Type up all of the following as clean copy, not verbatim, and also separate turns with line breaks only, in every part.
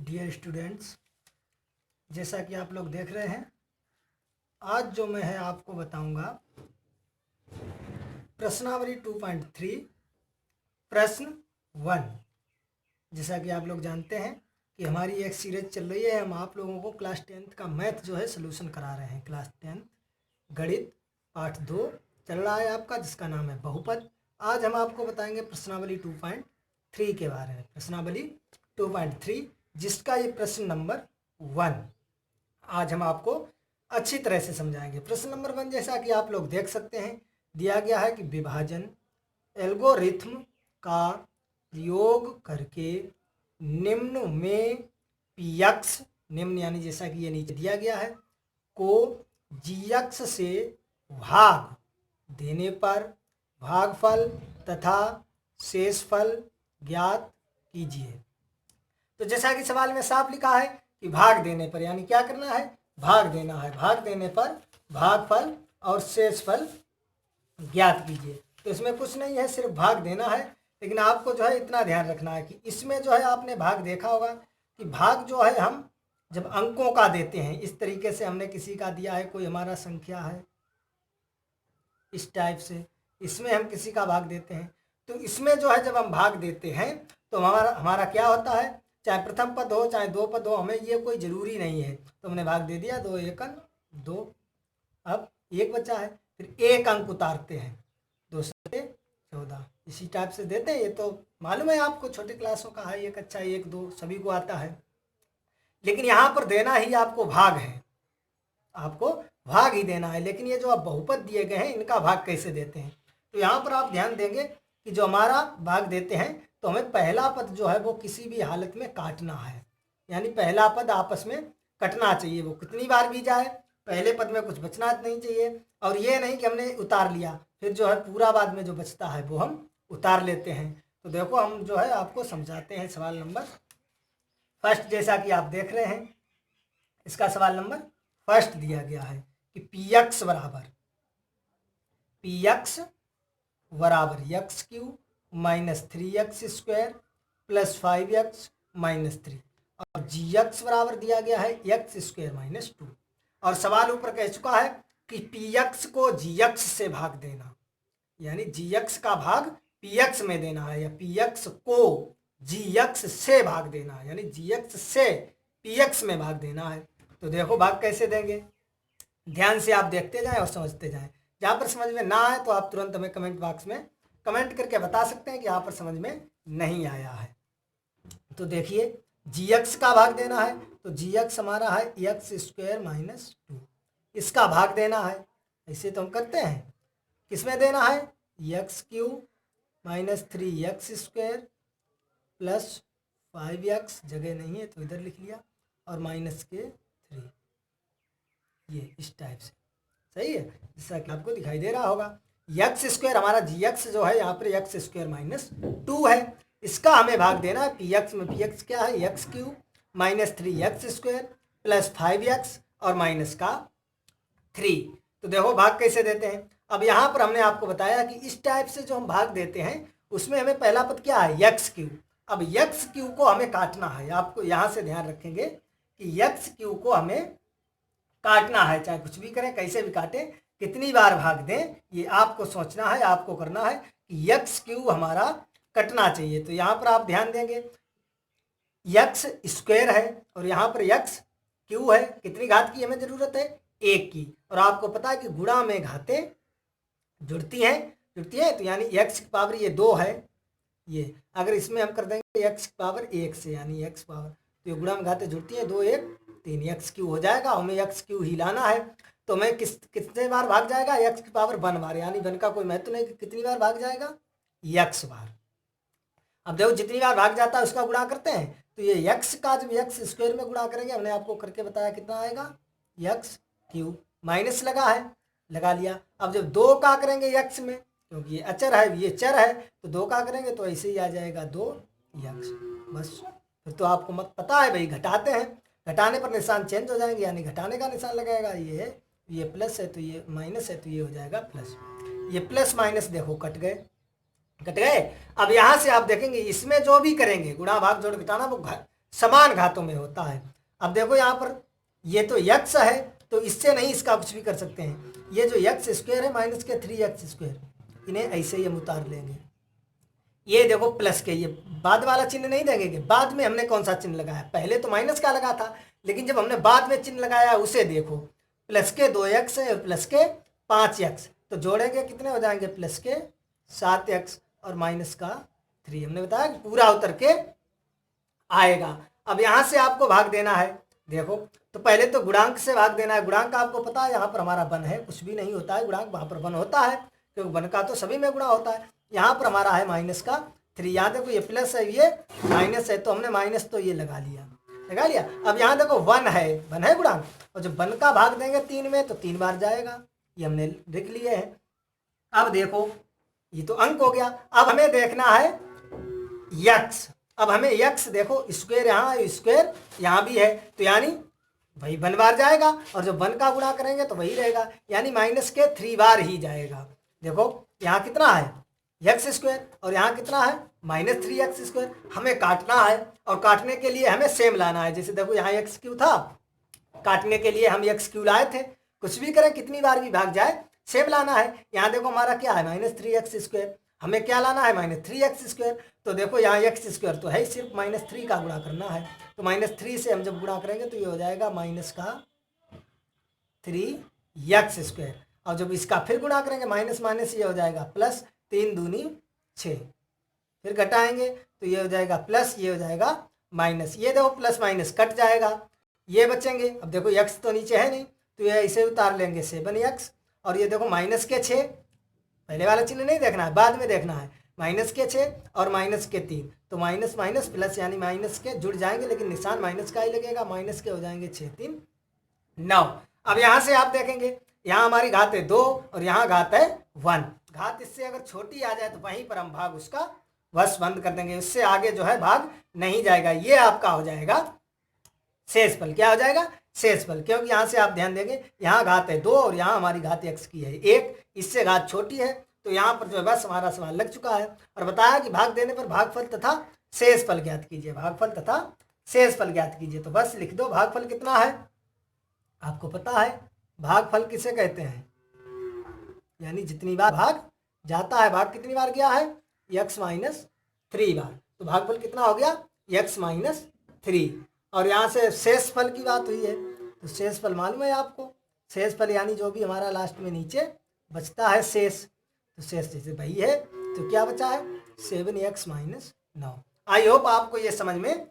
Dear students, जैसा कि आप लोग देख रहे हैं, आज जो मैं है आपको बताऊंगा प्रश्नावली 2.3 प्रश्न 1। जैसा कि आप लोग जानते हैं कि हमारी एक सीरीज चल रही है। हम आप लोगों को क्लास 10th का मैथ जो है सोल्यूशन करा रहे हैं। क्लास 10th गणित पाठ 2 चल रहा है आपका, जिसका नाम है बहुपद। आज हम आपको बताएंगे प्रश्नावली 2.3 के बारे में। प्रश्नावली 2.3 जिसका ये प्रश्न नंबर 1 आज हम आपको अच्छी तरह से समझाएंगे। प्रश्न नंबर 1 जैसा कि आप लोग देख सकते हैं, दिया गया है कि विभाजन एल्गोरिथ्म का प्रयोग करके निम्न में px, निम्न यानी जैसा कि ये नीचे दिया गया है, को gx से भाग देने पर भागफल तथा शेषफल ज्ञात कीजिए। तो जैसा कि सवाल में साफ लिखा है कि भाग देने पर, यानी क्या करना है, भाग देना है। भाग देने पर भागफल और शेषफल ज्ञात कीजिए। तो इसमें कुछ नहीं है, सिर्फ भाग देना है। लेकिन आपको जो है इतना ध्यान रखना है कि इसमें जो है आपने भाग देखा होगा कि भाग जो है हम जब अंकों का देते हैं, इस तरीके से हमने किसी का दिया है, कोई हमारा संख्या है इस टाइप से, इसमें हम किसी का भाग देते हैं। तो इसमें जो है जब हम भाग देते हैं तो हमारा क्या होता है, चाहे प्रथम पद हो चाहे दो पद हो, हमें ये कोई ज़रूरी नहीं है। तो हमने भाग दे दिया, 2 एकन 2, अब 1 बचा है, फिर 1 अंक उतारते हैं, 2 से 14, इसी टाइप से देते हैं। ये तो मालूम है आपको, छोटी क्लासों का है, 1 अच्छा 1 2 सभी को आता है। लेकिन यहाँ पर देना ही आपको भाग है, आपको भाग ही देना है। लेकिन ये जो आप बहुपद दिए गए हैं, इनका भाग कैसे देते हैं, तो यहाँ पर आप ध्यान देंगे कि जो हमारा भाग देते हैं तो हमें पहला पद जो है वो किसी भी हालत में काटना है, यानी पहला पद आपस में कटना चाहिए। वो कितनी बार भी जाए, पहले पद में कुछ बचना नहीं चाहिए। और ये नहीं कि हमने उतार लिया फिर जो है पूरा बाद में जो बचता है वो हम उतार लेते हैं। तो देखो हम जो है आपको समझाते हैं। सवाल नंबर फर्स्ट जैसा कि आप देख रहे हैं, इसका सवाल नंबर फर्स्ट दिया गया है कि px बराबर x Q minus 3x square plus 5x minus 3, और gx बराबर दिया गया है एक्स स्क्वायर माइनस 2। और सवाल ऊपर कह चुका है कि px को gx से भाग देना, यानी gx का भाग px में देना है, या px को gx से भाग देना है, यानी gx से px में भाग देना है। तो देखो भाग कैसे देंगे, ध्यान से आप देखते जाएं और समझते जाएं। जहाँ पर समझ में ना आए तो आप तुरंत हमें कमेंट बॉक्स में कमेंट करके बता सकते हैं कि यहाँ पर समझ में नहीं आया है। तो देखिए gx का भाग देना है, तो gx हमारा है एक्स स्क्वायर माइनस 2, इसका भाग देना है। ऐसे तो हम करते हैं, किसमें देना है, x Q minus 3x square plus 5x, जगह नहीं है तो इधर लिख लिया, और माइनस के 3, ये इस टाइप से। सही है, जैसा कि आपको दिखाई दे रहा होगा। एक्स स्क्वायर हमारा gx जो है यहाँ पर एक्स स्क्वायर माइनस 2 है, इसका हमें भाग देना है px में। px क्या है, x Q minus 3x square plus 5x और माइनस का 3। तो देखो भाग कैसे देते हैं। अब यहाँ पर हमने आपको बताया कि इस टाइप से जो हम भाग देते हैं उसमें हमें पहला पद क्या है, एक्स क्यू। अब एक्स क्यू को हमें काटना है, आपको यहाँ से ध्यान रखेंगे कि एक्स क्यू को हमें काटना है, चाहे कुछ भी करें, कैसे भी काटें, कितनी बार भाग दें, ये आपको सोचना है, आपको करना है कि एक्स क्यू हमारा कटना चाहिए। तो यहाँ पर आप ध्यान देंगे, एक्स स्क्वायर है और यहाँ पर एक्स क्यू है, कितनी घात की हमें ज़रूरत है, 1 की। और आपको पता है कि गुणा में घातें जुड़ती है, तो यानी एक्स की पावर ये 2 है, ये अगर इसमें हम कर देंगे एक्स की पावर 1 से, यानी एक्स पावर, तो ये गुणा में घातें जुड़ती हैं, 2 1 3 एक्स क्यू हो जाएगा। हमें एक्स क्यू ही लाना है, तो हमें कितने बार भाग जाएगा, एक्स की पावर 1 बार, यानी 1 का कोई महत्व नहीं कि कितनी बार भाग जाएगा, एक्स बार। अब देखो जितनी बार भाग जाता है उसका गुणा करते हैं, तो ये एक्स का जब एक्स स्क्वायर में गुणा करेंगे, हमने आपको करके बताया कितना आएगा, एक्स क्यू माइनस लगा है, लगा लिया। अब जब 2 का करेंगे एक्स में, क्योंकि ये अचर है ये चर है, तो 2 का करेंगे तो ऐसे ही आ जाएगा 2 एक्स, बस। फिर तो आपको मत पता है भाई, घटाते हैं, घटाने पर निशान चेंज हो जाएंगे, यानी घटाने का निशान लगाएगा, ये प्लस है तो ये माइनस है, तो ये हो जाएगा प्लस। ये प्लस माइनस देखो कट गए। अब यहाँ से आप देखेंगे इसमें जो भी करेंगे गुणा भाग जोड़ घटाना, वो समान घातों में होता है। अब देखो यहाँ पर ये तो x है, तो इससे नहीं इसका कुछ भी कर सकते हैं। ये जो एक्स स्क्वायर है माइनस के 3x², इन्हें ऐसे ही हम उतार लेंगे। ये देखो प्लस के, ये बाद वाला चिन्ह नहीं देंगे कि बाद में हमने कौन सा चिन्ह लगाया, पहले तो माइनस का लगा था, लेकिन जब हमने बाद में चिन्ह लगाया उसे देखो, प्लस के 2x है और प्लस के 5x, तो जोड़ेंगे कितने हो जाएंगे, प्लस के 7x और माइनस का 3। हमने बताया कि पूरा उतर के आएगा। अब यहाँ से आपको भाग देना है, देखो तो पहले तो गुणांक से भाग देना है। गुणांक आपको पता है यहाँ पर हमारा 1 है, कुछ भी नहीं होता है गुणांक, वहाँ पर 1 होता है क्योंकि 1 का तो सभी में गुणा होता है। यहाँ पर हमारा है माइनस का 3, यहाँ देखो ये प्लस है ये माइनस है, तो हमने माइनस तो ये लगा लिया। अब यहाँ देखो 1 है गुणांक, और जब 1 का भाग देंगे 3 में तो 3 बार जाएगा, ये हमने लिख लिए हैं। अब देखो ये तो अंक हो गया, अब हमें देखना है यक्स। अब हमें यक्स देखो, स्क्वायर यहाँ स्क्वायर यहाँ भी है, तो यानी वही 1 बार जाएगा, और जब 1 का गुणा करेंगे तो वही रहेगा, यानी माइनस के 3 बार ही जाएगा। देखो यहाँ कितना है x² और यहाँ कितना है माइनस 3x²। हमें काटना है, और काटने के लिए हमें सेम लाना है। जैसे देखो यहाँ x³ था, काटने के लिए हम x³ लाए थे। कुछ भी करें, कितनी बार भी भाग जाए, सेम लाना है। यहाँ देखो हमारा क्या है माइनस 3x², हमें क्या लाना है माइनस 3x²। तो देखो यहाँ x² तो है ही, सिर्फ माइनस 3 का गुणा करना है, तो माइनस 3 से हम जब गुणा करेंगे तो ये हो जाएगा माइनस का 3x²। और जब इसका फिर गुणा करेंगे माइनस माइनस ये हो जाएगा प्लस, 3 दूनी 6, फिर घटाएंगे तो ये हो जाएगा प्लस, ये हो जाएगा माइनस। ये देखो प्लस माइनस कट जाएगा, ये बचेंगे। अब देखो x तो नीचे है नहीं, तो ये ऐसे उतार लेंगे 7x, और ये देखो माइनस के 6, पहले वाला चिन्ह नहीं देखना है, बाद में देखना है, माइनस के 6 और माइनस के 3, तो माइनस माइनस प्लस, यानी माइनस के जुड़ जाएंगे, लेकिन निशान माइनस का ही लगेगा। माइनस के हो जाएंगे 6 3 9। अब यहाँ से आप देखेंगे, यहाँ हमारी घात है 2 और यहाँ घात है 1। घात इससे अगर छोटी आ जाए तो वहीं पर हम भाग उसका वश बंद कर देंगे, उससे आगे जो है भाग नहीं जाएगा। ये आपका हो जाएगा शेषफल। क्या हो जाएगा शेषफल, क्योंकि यहाँ से आप ध्यान देंगे, यहाँ घात है 2 और यहाँ हमारी घात x की है 1, इससे घात छोटी है, तो यहाँ पर जो है बस हमारा सवाल लग चुका है। और बताया कि भाग देने पर भागफल तथा शेषफल ज्ञात कीजिए, भागफल तथा शेषफल ज्ञात कीजिए। तो बस लिख दो, भागफल कितना है आपको पता है, भागफल किसे कहते हैं, यानी जितनी बार भाग जाता है, भाग कितनी बार गया है x माइनस 3 बार, तो भागफल कितना हो गया x माइनस 3। और यहाँ से शेषफल की बात हुई है, तो शेषफल मालूम है आपको, शेषफल यानी जो भी हमारा लास्ट में नीचे बचता है शेष, तो शेष जैसे वही है, तो क्या बचा है 7x माइनस 9। आई होप आपको ये समझ में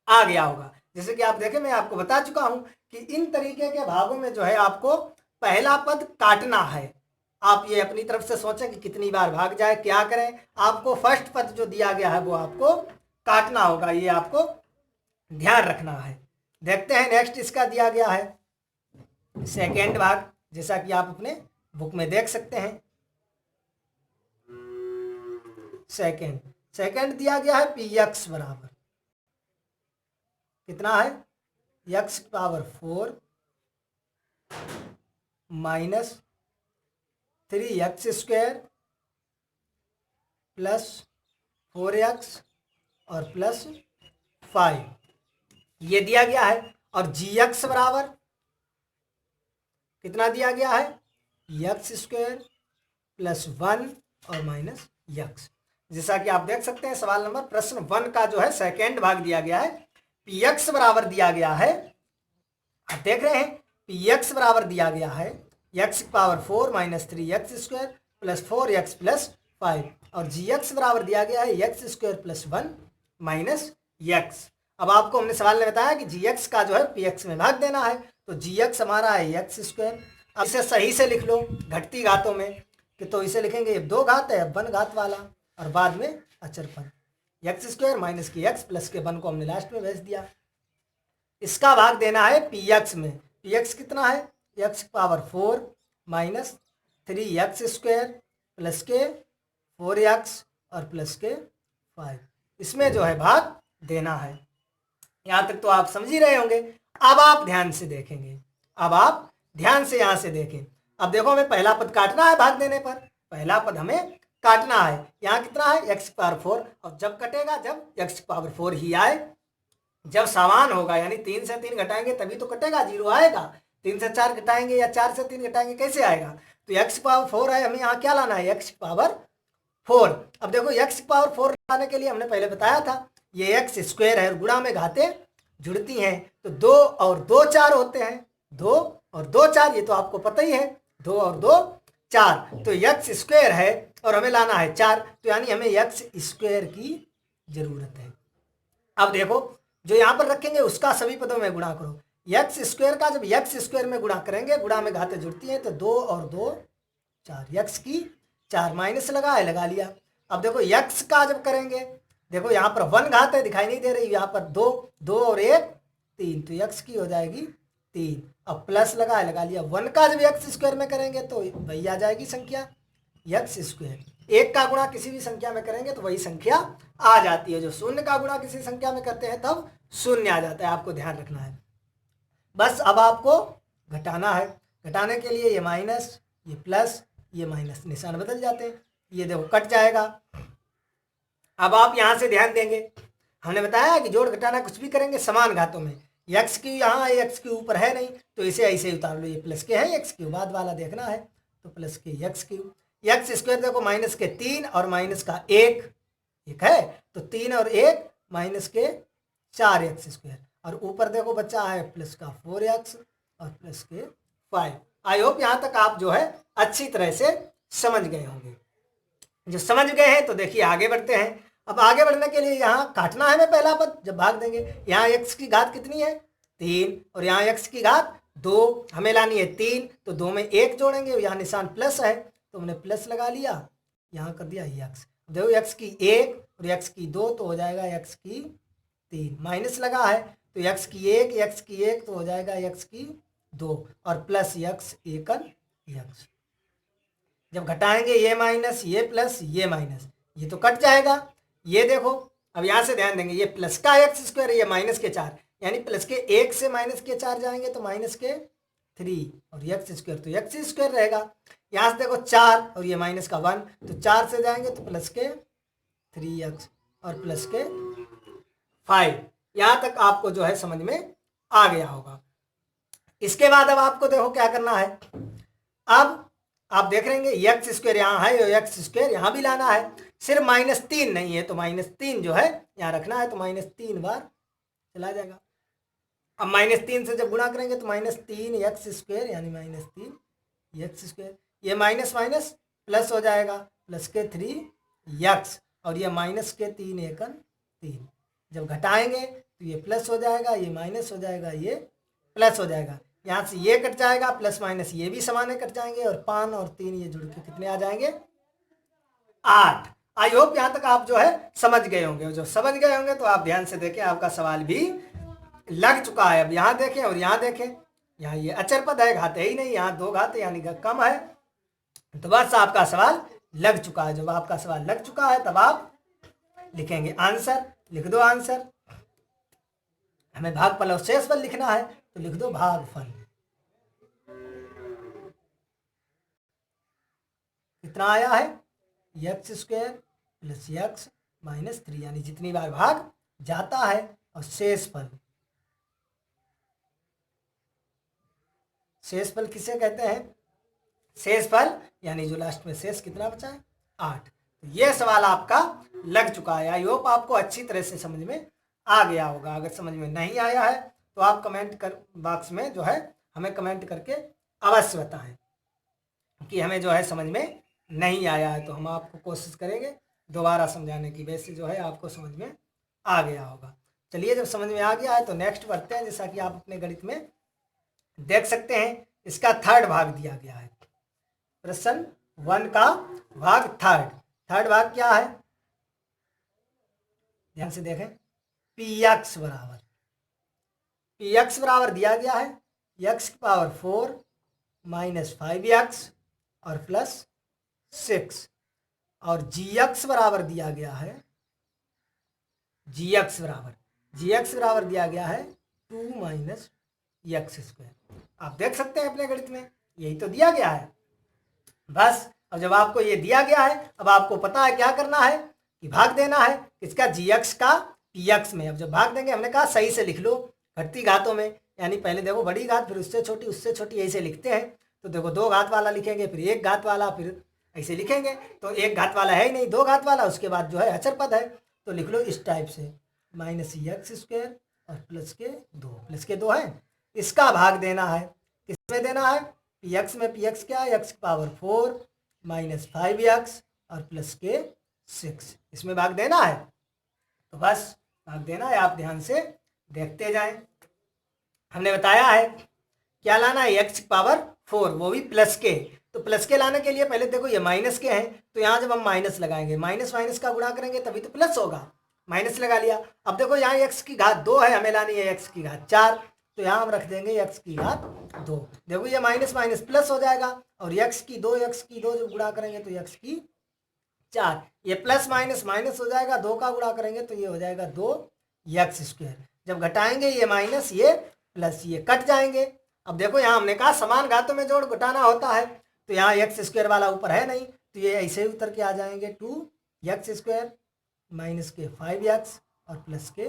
आ गया होगा। जैसे कि आप देखें, मैं आपको बता चुका हूं कि इन तरीके के भागों में जो है आपको पहला पद काटना है। आप ये अपनी तरफ से सोचें कि कितनी बार भाग जाए, क्या करें, आपको फर्स्ट पद जो दिया गया है वो आपको काटना होगा, ये आपको ध्यान रखना है। देखते हैं नेक्स्ट, इसका दिया गया है सेकेंड भाग, जैसा कि आप अपने बुक में देख सकते हैं। सेकेंड दिया गया है px बराबर कितना है x⁴ minus 3x² plus 4x और प्लस 5, ये दिया गया है। और gx बराबर कितना दिया गया है x² प्लस 1 और माइनस x। जैसा कि आप देख सकते हैं सवाल नंबर प्रश्न 1 का जो है सेकेंड भाग दिया गया है, px बराबर दिया गया है, आप देख रहे हैं px बराबर दिया गया है x⁴ minus 3x² plus 4x plus 5, और gx बराबर दिया गया है x² प्लस 1 माइनस x। अब आपको हमने सवाल में बताया कि gx का जो है px में भाग देना है, तो gx हमारा है x²। अब इसे सही से लिख लो घटती घातों में, कि तो इसे लिखेंगे 2 घात है 1 घात वाला, और बाद में अचर पद x² माइनस की x प्लस के 1 को हमने लास्ट में भेज दिया। इसका भाग देना है px में, px कितना है x⁴ माइनस 3x² प्लस के 4x और प्लस के 5, इसमें जो है भाग देना है। यहाँ तक तो आप समझ ही रहे होंगे। अब आप ध्यान से देखेंगे, अब आप ध्यान से यहाँ से देखें। अब देखो हमें पहला पद काटना है, भाग देने पर पहला पद हमें काटना है। यहाँ कितना है x⁴, और जब कटेगा जब x⁴ ही आए, जब समान होगा, यानी 3 से 3 घटाएंगे तभी तो कटेगा, 0 आएगा। 3 से 4 घटाएंगे या 4 से 3 घटाएंगे, कैसे आएगा? तो x पावर 4 है, हमें यहाँ क्या लाना है? x power 4। अब देखो x पावर 4 लाने के लिए हमने पहले बताया था ये एक्स स्क्वायर है और गुणा में घातें जुड़ती हैं, तो 2 और 2 4 होते हैं, 2 और 2 4, ये तो आपको पता ही है, 2 और 2 4, तो एक्स स्क्वायर है और हमें लाना है 4, तो यानी हमें एक्स स्क्वायर की जरूरत है। अब देखो जो यहाँ पर रखेंगे उसका सभी पदों में गुणा करो, एक्स स्क्वायर का जब एक्स स्क्वायर में गुणा करेंगे, गुणा में घातें जुड़ती हैं, तो 2 और 2 4, एक्स की 4, माइनस लगा है, लगा लिया। अब देखो एक्स का जब करेंगे, देखो यहाँ पर 1 घात है, दिखाई नहीं दे रही, यहाँ पर 2, 2 और 1 3, तो एक्स की हो जाएगी 3। अब प्लस लगा है, लगा लिया। 1 का जब एक्स स्क्वायर में करेंगे तो वही आ जाएगी संख्या एक्स स्क्वायर। 1 का गुणा किसी भी संख्या में करेंगे तो वही संख्या आ जाती है। जो 0 का गुणा किसी संख्या में करते हैं तब 0 आ जाता है, आपको ध्यान रखना है। बस अब आपको घटाना है, घटाने के लिए ये माइनस, ये प्लस, ये माइनस, निशान बदल जाते हैं, ये देखो कट जाएगा। अब आप यहाँ से ध्यान देंगे, हमने बताया कि जोड़ घटाना कुछ भी करेंगे समान घातों में, एक्स की यहाँ एक्स के ऊपर है नहीं तो इसे ऐसे ही उतार लो, ये प्लस के है एक्स क्यू, बाद वाला देखना है तो प्लस के एक्स क्यू, एक्स स्क्वायर देखो माइनस के 3 और माइनस का 1 है, तो 3 और 1 माइनस के 4 एक्स स्क्वायर, और ऊपर देखो बच्चा है प्लस का 4x और प्लस के 5। आई होप यहाँ तक आप जो है अच्छी तरह से समझ गए होंगे। जो समझ गए हैं तो देखिए आगे बढ़ते हैं। अब आगे बढ़ने के लिए यहाँ काटना है हमें पहला पद, जब भाग देंगे यहाँ x की घात कितनी है 3 और यहाँ x की घात 2, हमें लानी है 3, तो 2 में 1 जोड़ेंगे, यहाँ निशान प्लस है तो हमने प्लस लगा लिया, यहाँ कर दिया x, देखो x की 1 और x की 2 तो हो जाएगा x की 3, माइनस लगा है तो x की 1 तो हो जाएगा x की 2 और प्लस x एकन x। जब घटाएंगे ये माइनस ये प्लस ये माइनस, ये तो कट जाएगा। ये देखो अब यहाँ से ध्यान देंगे, ये प्लस का एक्स स्क्वायर, ये माइनस के 4, यानी प्लस के 1 से माइनस के 4 जाएंगे तो माइनस के 3 और एक्स स्क्वायर तो एक्स स्क्वायर रहेगा। यहाँ से देखो 4 और ये माइनस का 1, तो 4 से जाएंगे तो प्लस के 3x और प्लस के 5। यहाँ तक आपको जो है समझ में आ गया होगा। इसके बाद अब आपको देखो क्या करना है, अब आप देख लेंगे एक्स स्क्वायर यहाँ है और एक्स स्क्वायर यहाँ भी लाना है, सिर्फ -3 नहीं है तो -3 जो है यहाँ रखना है, तो -3 बार चला जाएगा। अब -3 से जब गुणा करेंगे तो -3 एक्स स्क्वायर यानी -3 एक्स स्क्वायर, ये माइनस माइनस प्लस हो जाएगा, प्लस के 3 एक्स और ये माइनस के 3 एकन 3। जब घटाएंगे तो ये प्लस हो जाएगा, ये माइनस हो जाएगा, ये प्लस हो जाएगा, यहाँ से ये कट जाएगा, प्लस माइनस ये भी समाने कट जाएंगे और 5 और 3 ये जुड़ के कितने आ जाएंगे 8। आई होप यहाँ तक आप जो है समझ गए होंगे। जो समझ गए होंगे तो आप ध्यान से देखें, आपका सवाल भी लग चुका है। अब यहाँ देखें और यहाँ देखें, यहाँ ये अचर पद है, घात है ही नहीं, यहाँ 2 घात यानी कम है, तो बस आपका सवाल लग चुका है। जब आपका सवाल लग चुका है तब आप लिखेंगे आंसर, लिख दो आंसर। हमें भागफल और शेषफल लिखना है तो लिख दो भागफल। कितना आया है x square plus x minus 3, यानी जितनी बार भाग जाता है, और शेषफल, शेषफल किसे कहते हैं, शेषफल यानी जो लास्ट में शेष कितना बचा है 8। तो ये सवाल आपका लग चुका है। आई होप आपको अच्छी तरह से समझ में आ गया होगा। अगर समझ में नहीं आया है तो आप कमेंट कर बॉक्स में जो है हमें कमेंट करके अवश्य बताएं कि हमें जो है समझ में नहीं आया है, तो हम आपको कोशिश करेंगे दोबारा समझाने की, वैसे जो है आपको समझ में आ गया होगा। चलिए जब समझ में आ गया है तो नेक्स्ट बढ़ते हैं। जैसा कि आप अपने गणित में देख सकते हैं, इसका थर्ड भाग दिया गया है, प्रश्न 1 का भाग थर्ड भाग क्या है, ध्यान से देखें। px बराबर दिया गया है x की पावर 4 माइनस 5x और प्लस 6, और gx बराबर दिया गया है, gx बराबर दिया गया है 2 माइनस एक्स स्क्वायर। आप देख सकते हैं अपने गणित में यही तो दिया गया है। बस अब जब आपको ये दिया गया है, अब आपको पता है क्या करना है कि भाग देना है, इसका gx का px में। अब जब भाग देंगे हमने कहा सही से लिख लो घटती घातों में, यानी पहले देखो बड़ी घात फिर उससे छोटी ऐसे लिखते हैं। तो देखो 2 घात वाला लिखेंगे फिर 1 घात वाला फिर ऐसे लिखेंगे। तो 1 घात वाला है ही नहीं, 2 घात वाला, उसके बाद जो है अचर पद है। तो लिख लो इस टाइप से -x² और +k 2 है। इसका भाग देना है, किसमें देना है? px में। px क्या है? x पावर 4 -5x और +k 6, इसमें भाग देना है। तो बस भाग देना है, आप ध्यान से देखते जाएं। हमने बताया है क्या लाना है? x पावर 4, वो भी प्लस के। तो प्लस के लाने के लिए पहले देखो ये माइनस के हैं, तो यहाँ जब हम माइनस लगाएंगे, माइनस माइनस का गुणा करेंगे तभी तो प्लस होगा, माइनस लगा लिया। अब देखो यहाँ x की घात 2 है, हमें लानी है x की घात 4, तो यहाँ हम रख देंगे x की घात 2। देखो ये माइनस माइनस प्लस हो जाएगा, और x की 2 जब गुणा करेंगे तो x की 4, ये प्लस माइनस माइनस हो जाएगा, 2 का गुणा करेंगे तो ये हो जाएगा 2x²। जब घटाएंगे ये माइनस ये प्लस ये कट जाएंगे। अब देखो यहाँ हमने कहा समान घातों में जोड़ घटाना होता है, तो यहाँ x² वाला ऊपर है नहीं, तो ये ऐसे ही उतर के आ जाएंगे 2x² -के 5x और +के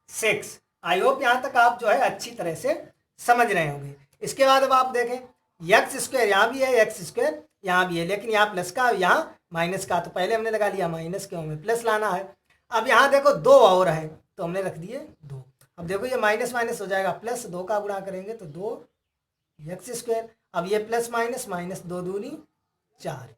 6। आई होप यहाँ तक आप जो है अच्छी तरह से समझ रहे होंगे। इसके बाद अब आप देखें x² यहाँ भी है, x² यहाँ भी है, लेकिन यहाँ प्लस का यहाँ माइनस का, तो पहले हमने लगा लिया माइनस के, हमें प्लस लाना है। अब यहाँ देखो 2 और है तो हमने रख दिए 2। अब देखो ये माइनस माइनस हो जाएगा प्लस, 2 का गुणा करेंगे तो 2x²। अब ये प्लस माइनस माइनस 2 दूनी 4,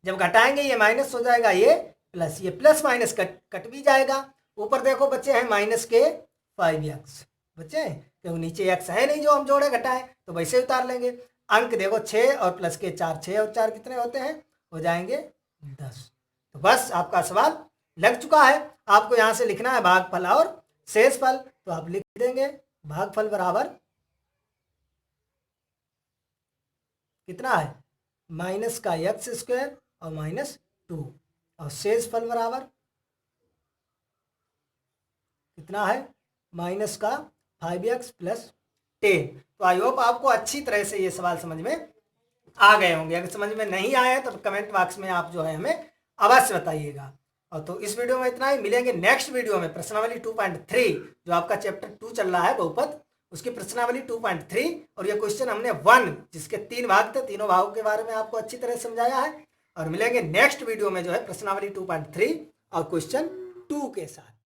जब घटाएंगे ये माइनस हो जाएगा ये प्लस, ये प्लस माइनस कट भी जाएगा। ऊपर देखो बच्चे हैं -के 5x, बच्चे हैं क्योंकि नीचे x है नहीं जो हम जोड़े घटाएं, तो वैसे उतार लेंगे। अंक देखो 6 और +के 4, 6 और 4 कितने होते हैं? हो जाएंगे 10। तो बस आपका सवाल लग चुका है। आपको यहाँ से लिखना है भागफल और शेषफल, तो आप लिख देंगे भागफल बराबर कितना है? माइनस का x² और -2, और शेषफल बराबर कितना है? माइनस का 5x + 10। तो आई होप आपको अच्छी तरह से ये सवाल समझ में आ गए होंगे। अगर समझ में नहीं आया तो कमेंट बॉक्स में आप जो है हमें अवश्य बताइएगा। और तो इस वीडियो में इतना ही, मिलेंगे नेक्स्ट वीडियो में प्रश्नावली 2.3, जो आपका चैप्टर 2 चल रहा है बहुपद, उसकी प्रश्नावली 2.3। और ये क्वेश्चन हमने 1 जिसके 3 भाग थे, तीनों भागों के बारे में आपको अच्छी तरह समझाया है। और मिलेंगे नेक्स्ट वीडियो में जो है प्रश्नावली 2.3 और क्वेश्चन 2 के साथ।